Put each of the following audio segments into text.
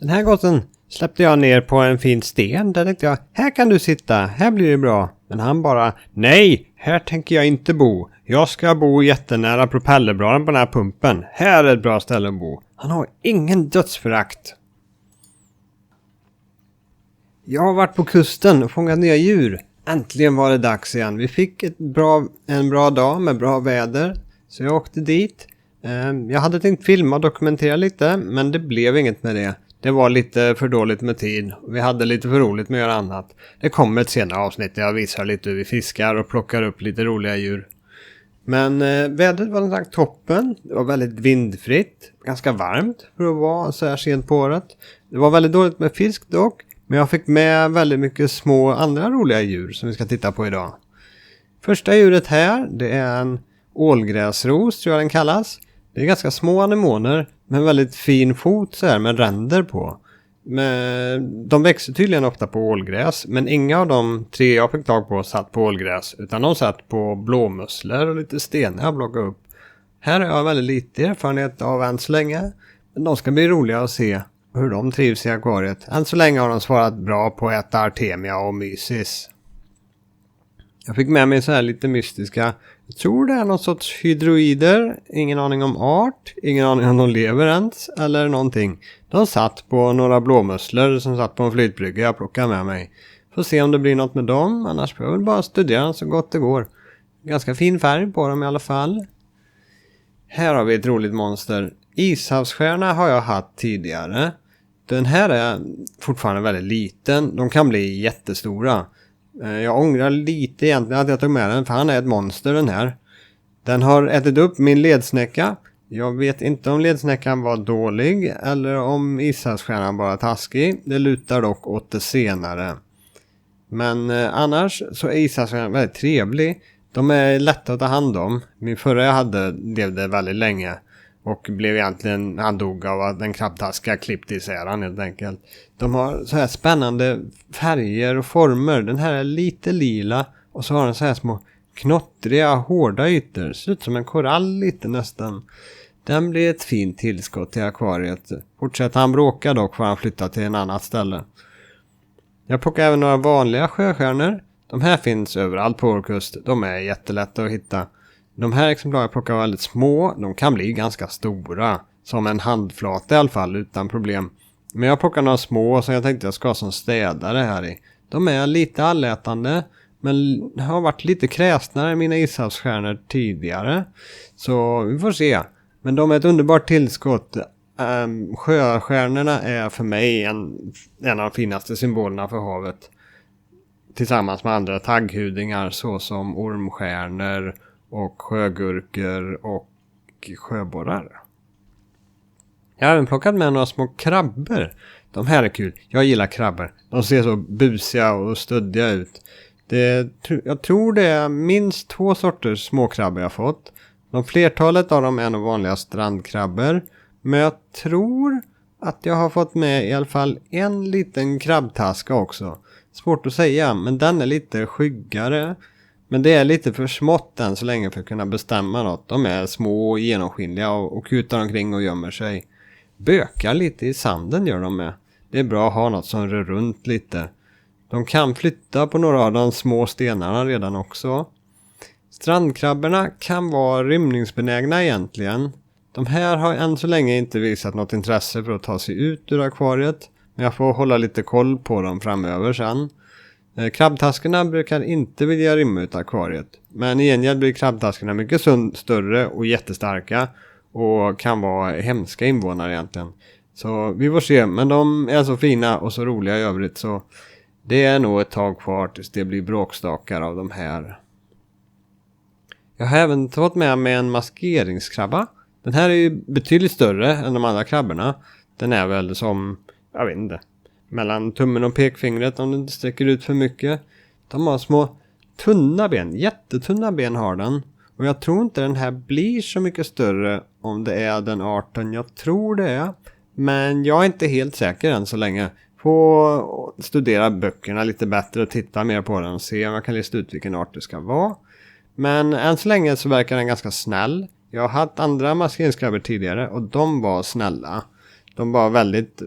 Den här gossen släppte jag ner på en fin sten. Där tänkte jag, här kan du sitta, här blir det bra. Men han bara, nej, här tänker jag inte bo. Jag ska bo jättenära propellerbladen på den här pumpen. Här är ett bra ställe att bo. Han har ingen dödsförakt. Jag har varit på kusten och fångat nya djur. Äntligen var det dags igen. Vi fick en bra dag med bra väder. Så jag åkte dit. Jag hade tänkt filma och dokumentera lite. Men det blev inget med det. Det var lite för dåligt med tid. Vi hade lite för roligt med att göra annat. Det kommer ett senare avsnitt där jag visar lite hur vi fiskar och plockar upp lite roliga djur. Men vädret var som sagt toppen. Det var väldigt vindfritt. Ganska varmt för att vara så här sent på året. Det var väldigt dåligt med fisk dock. Men jag fick med väldigt mycket små andra roliga djur som vi ska titta på idag. Första djuret här, det är en ålgräsros tror jag den kallas. Det är ganska små anemoner med en väldigt fin fot så här med ränder på. De växer tydligen ofta på ålgräs, men inga av de 3 jag fick tag på satt på ålgräs. Utan de satt på blåmusslor och lite stenar jag plockade upp. Här har jag väldigt lite erfarenhet av än så länge. Men de ska bli roliga att se hur de trivs i akvariet. Än så länge har de svarat bra på att äta Artemia och Mysis. Jag fick med mig så här lite mystiska. Jag tror det är någon sorts hydroider. Ingen aning om art. Ingen aning om de lever ens. Eller någonting. De satt på några blåmusslor som satt på en flytbrygga. Jag plockade med mig. Får se om det blir något med dem. Annars får jag väl bara studera så gott det går. Ganska fin färg på dem i alla fall. Här har vi ett roligt monster. Ishavsstjärna har jag haft tidigare. Den här är fortfarande väldigt liten. De kan bli jättestora. Jag ångrar lite egentligen att jag tog med den. För han är ett monster den här. Den har ätit upp min ledsnäcka. Jag vet inte om ledsnäckan var dålig. Eller om ishavsstjärnan var taskig. Det lutar dock åt det senare. Men annars så är ishavsstjärnan väldigt trevlig. De är lätta att ta hand om. Min förra jag hade levde väldigt länge. Och blev egentligen, han dog av att den krabbtaska klippte isär han helt enkelt. De har så här spännande färger och former. Den här är lite lila. Och så har den så här små knottriga, hårda ytor. Ser ut som en korall lite nästan. Den blir ett fint tillskott till akvariet. Fortsätter han bråka dock får han flytta till en annat ställe. Jag plockar även några vanliga sjöstjärnor. De här finns överallt på vår kust. De är jättelätta att hitta. De här exemplaren plockar väldigt små. De kan bli ganska stora. Som en handflata i alla fall utan problem. Men jag plockar några små som jag tänkte jag ska ha som städare här i. De är lite allätande. Men har varit lite kräsnare än mina ishavsstjärnor tidigare. Så vi får se. Men de är ett underbart tillskott. Sjöstjärnorna är för mig en av de finaste symbolerna för havet. Tillsammans med andra tagghudingar såsom ormstjärnor och sjögurkor och sjöborrar. Jag har även plockat med några små krabbor. De här är kul. Jag gillar krabbor. De ser så busiga och stöddiga ut. Jag tror det är minst 2 sorters småkrabbor jag fått. De flertalet av dem är nog vanliga strandkrabbor. Men jag tror att jag har fått med i alla fall en liten krabbtaska också. Svårt att säga, men den är lite skyggare. Men det är lite för smått än så länge för att kunna bestämma något. De är små och genomskinliga och kutar omkring och gömmer sig. Bökar lite i sanden gör de med. Det är bra att ha något som rör runt lite. De kan flytta på några av de små stenarna redan också. Strandkrabborna kan vara rymningsbenägna egentligen. De här har än så länge inte visat något intresse för att ta sig ut ur akvariet. Men jag får hålla lite koll på dem framöver sen. Krabbtaskarna brukar inte vilja rymma ut akvariet. Men i gengäld blir krabbtaskarna mycket större och jättestarka. Och kan vara hemska invånare egentligen. Så vi får se. Men de är så fina och så roliga i övrigt. Så det är nog ett tag kvar tills det blir bråkstakar av de här. Jag har även tagit med mig en maskeringskrabba. Den här är ju betydligt större än de andra krabborna. Den är väl som, jag vet inte, mellan tummen och pekfingret om den inte sträcker ut för mycket. De har små tunna ben, jättetunna ben har den. Och jag tror inte den här blir så mycket större om det är den arten jag tror det är. Men jag är inte helt säker än så länge. Få studera böckerna lite bättre och titta mer på den och se om jag kan lista ut vilken art det ska vara. Men än så länge så verkar den ganska snäll. Jag har haft andra maskeringskrabbor tidigare och de var snälla. De var väldigt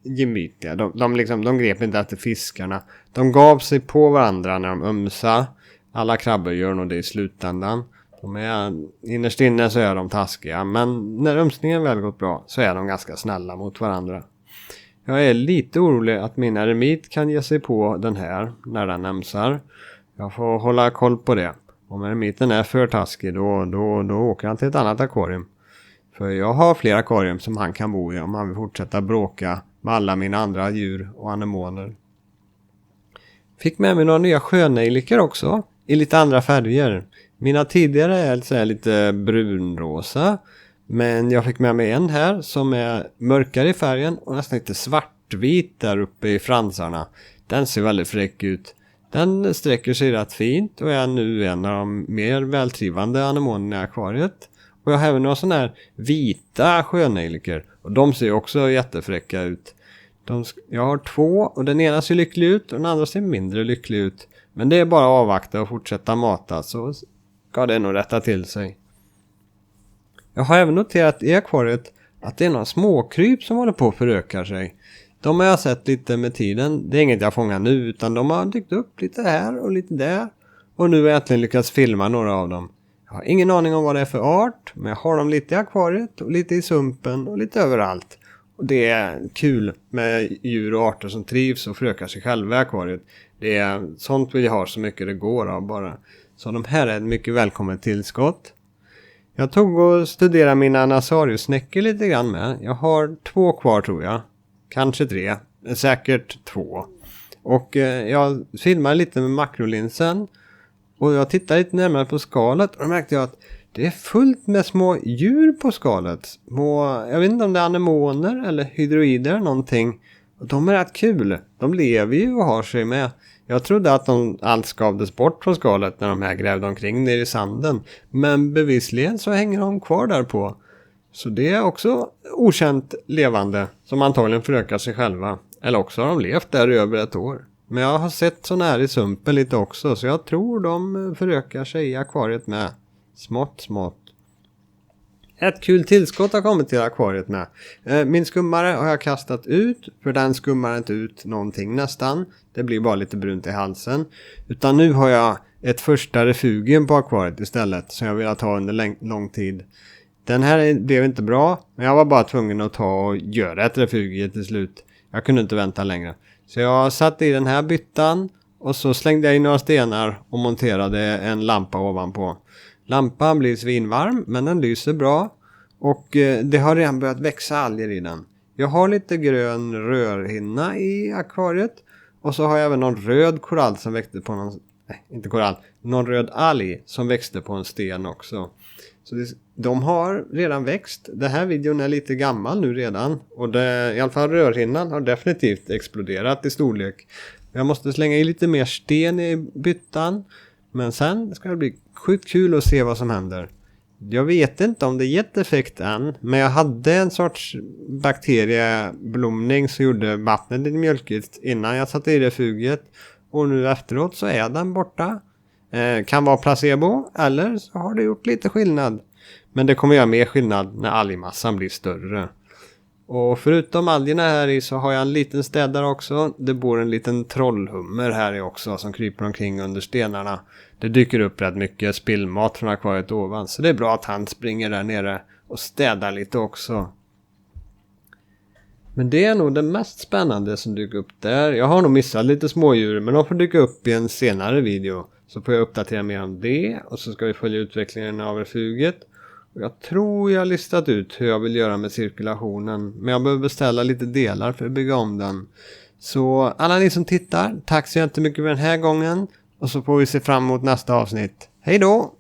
gemytliga. De grep inte efter fiskarna. De gav sig på varandra när de ömsa. Alla krabbor gör nog det i slutändan. Innerst inne så är de taskiga. Men när ömsningen väl gått bra så är de ganska snälla mot varandra. Jag är lite orolig att min eremit kan ge sig på den här när den ömsar. Jag får hålla koll på det. Om eremiten är för taskig då åker han till ett annat akvarium. För jag har flera akvarium som han kan bo i om han vill fortsätta bråka med alla mina andra djur och anemoner. Fick med mig några nya sjönejlikor också i lite andra färger. Mina tidigare är lite brunrosa. Men jag fick med mig en här som är mörkare i färgen och nästan lite svartvit där uppe i fransarna. Den ser väldigt fräck ut. Den sträcker sig rätt fint och är nu en av de mer vältrivande anemonerna i akvariet. Och jag har även några sådana här vita sjönejlikor och de ser också jättefräcka ut. Jag har 2 och den ena ser lycklig ut och den andra ser mindre lycklig ut. Men det är bara att avvakta och fortsätta mata så ska det nog rätta till sig. Jag har även noterat i akvariet att det är några småkryp som håller på att föröka sig. De har jag sett lite med tiden. Det är inget jag fångar nu utan de har dykt upp lite här och lite där. Och nu har jag äntligen lyckats filma några av dem. Jag har ingen aning om vad det är för art. Men jag har dem lite i akvariet och lite i sumpen och lite överallt. Och det är kul med djur och arter som trivs och förökar sig själva i akvariet. Sånt vill jag ha så mycket det går av bara. Så de här är ett mycket välkommet tillskott. Jag tog och studerade mina Nasarius-snäckor lite grann med. Jag har 2 kvar tror jag. Kanske 3. Säkert 2. Och jag filmade lite med makrolinsen. Och jag tittade lite närmare på skalet. Och då märkte jag att det är fullt med små djur på skalet. Jag vet inte om det är anemoner eller hydroider någonting. Och de är rätt kul. De lever ju och har sig med. Jag trodde att allt skavdes bort från skalet när de här grävde omkring ner i sanden. Men bevisligen så hänger de kvar där på. Så det är också okänt levande som antagligen förökar sig själva. Eller också har de levt där i över ett år. Men jag har sett sådana här i sumpen lite också. Så jag tror de förökar sig i akvariet med. Smått. Ett kul tillskott har kommit till akvariet med. Min skummare har jag kastat ut. För den skummar inte ut någonting nästan. Det blir bara lite brunt i halsen. Utan nu har jag ett första refugium på akvariet istället. Som jag vill ha under lång tid. Den här blev inte bra. Men jag var bara tvungen att ta och göra ett refugium till slut. Jag kunde inte vänta längre. Så jag satte i den här byttan. Och så slängde jag in några stenar och monterade en lampa ovanpå. Lampan blir svinvarm men den lyser bra. Och det har redan börjat växa alger i den. Jag har lite grön rörhinna i akvariet. Och så har jag även någon röd korall som växte på någon röd alg som växte på en sten också. Så de har redan växt. Den här videon är lite gammal nu redan. Och i alla fall rörhinnan har definitivt exploderat i storlek. Jag måste slänga i lite mer sten i byttan. Men sen ska det bli sjukt kul att se vad som händer. Jag vet inte om det gett effekt än. Men jag hade en sorts bakterieblomning som gjorde vattnet lite mjölkigt innan jag satte i refugiet. Och nu efteråt så är den borta. Kan vara placebo eller så har det gjort lite skillnad. Men det kommer göra mer skillnad när algmassan blir större. Och förutom algerna här i så har jag en liten städare också. Det bor en liten trollhummer här i också som kryper omkring under stenarna. Det dyker upp rätt mycket spillmat från akvariet ovan. Så det är bra att han springer där nere och städar lite också. Men det är nog det mest spännande som dyker upp där. Jag har nog missat lite smådjur men de får dyka upp i en senare video. Så får jag uppdatera mer om det och så ska vi följa utvecklingen av refugiet. Och jag tror jag har listat ut hur jag vill göra med cirkulationen. Men jag behöver beställa lite delar för att bygga om den. Så alla ni som tittar, tack så jättemycket för den här gången. Och så får vi se fram emot nästa avsnitt. Hej då!